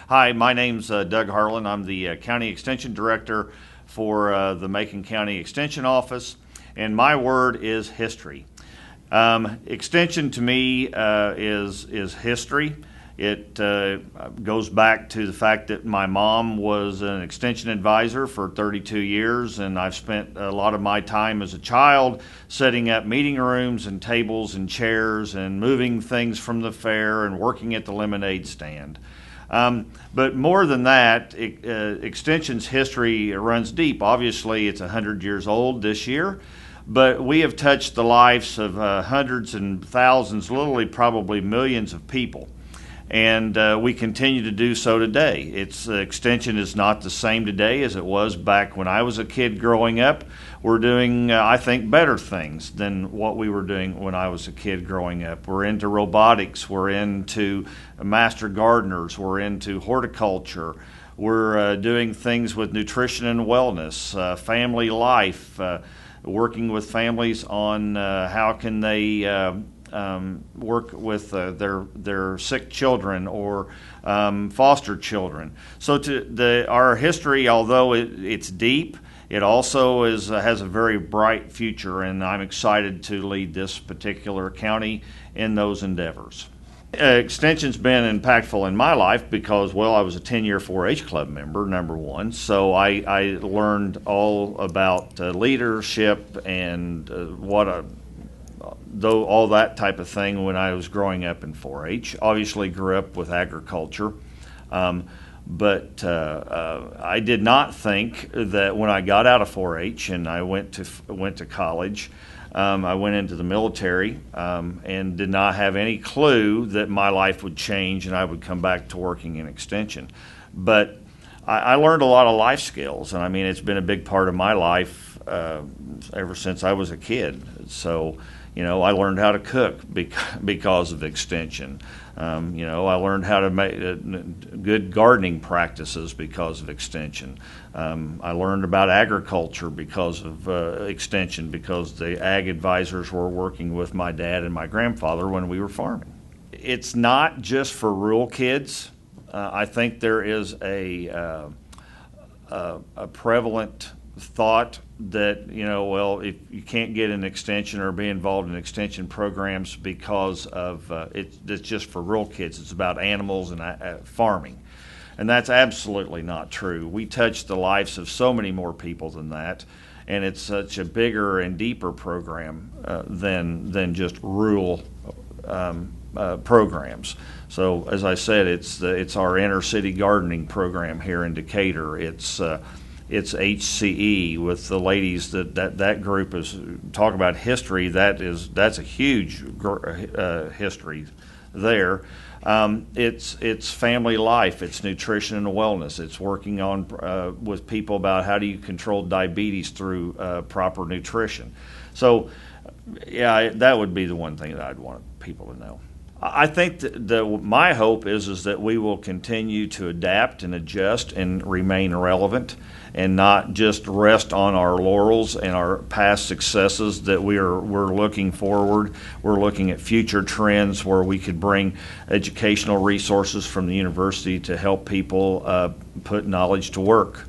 Hi, my name's Doug Harlan. I'm the County Extension Director for the Macon County Extension Office, and my word is history. Extension to me is history. It goes back to the fact that my mom was an extension advisor for 32 years, and I've spent a lot of my time as a child setting up meeting rooms and tables and chairs and moving things from the fair and working at the lemonade stand. But more than that, Extension's history runs deep. Obviously, it's 100 years old this year, but we have touched the lives of hundreds and thousands, literally probably millions of people. And we continue to do so today. Extension is not the same today as it was back when I was a kid growing up. We're doing, I think, better things than what we were doing when I was a kid growing up. We're into robotics. We're into master gardeners. We're into horticulture. We're doing things with nutrition and wellness, family life, working with families on how can they work with their sick children or foster children. So our history, although it's deep, it also has a very bright future, and I'm excited to lead this particular county in those endeavors. Extension's been impactful in my life because, well, I was a 10-year 4-H club member, number one, so I learned all about leadership and all that type of thing when I was growing up in 4-H. Obviously grew up with agriculture, but I did not think that when I got out of 4-H and I went to college, I went into the military and did not have any clue that my life would change and I would come back to working in Extension. But I learned a lot of life skills, and I mean, it's been a big part of my life ever since I was a kid. So, I learned how to cook because of Extension. I learned how to make good gardening practices because of Extension. I learned about agriculture because of Extension, because the ag advisors were working with my dad and my grandfather when we were farming. It's not just for rural kids. I think there is a prevalent thought that, well, if you can't get an extension or be involved in extension programs because of it's just for rural kids. It's about animals and farming. And that's absolutely not true. We touch the lives of so many more people than that, and it's such a bigger and deeper program than just rural programs. So, as I said, it's our inner city gardening program here in Decatur. It's HCE with the ladies that group is talk about history. That's a huge history there. It's family life. It's nutrition and wellness. It's working on with people about how do you control diabetes through proper nutrition. So, yeah, that would be the one thing that I'd want people to know. I think my hope is that we will continue to adapt and adjust and remain relevant and not just rest on our laurels and our past successes, that we're looking forward. We're looking at future trends where we could bring educational resources from the university to help people put knowledge to work.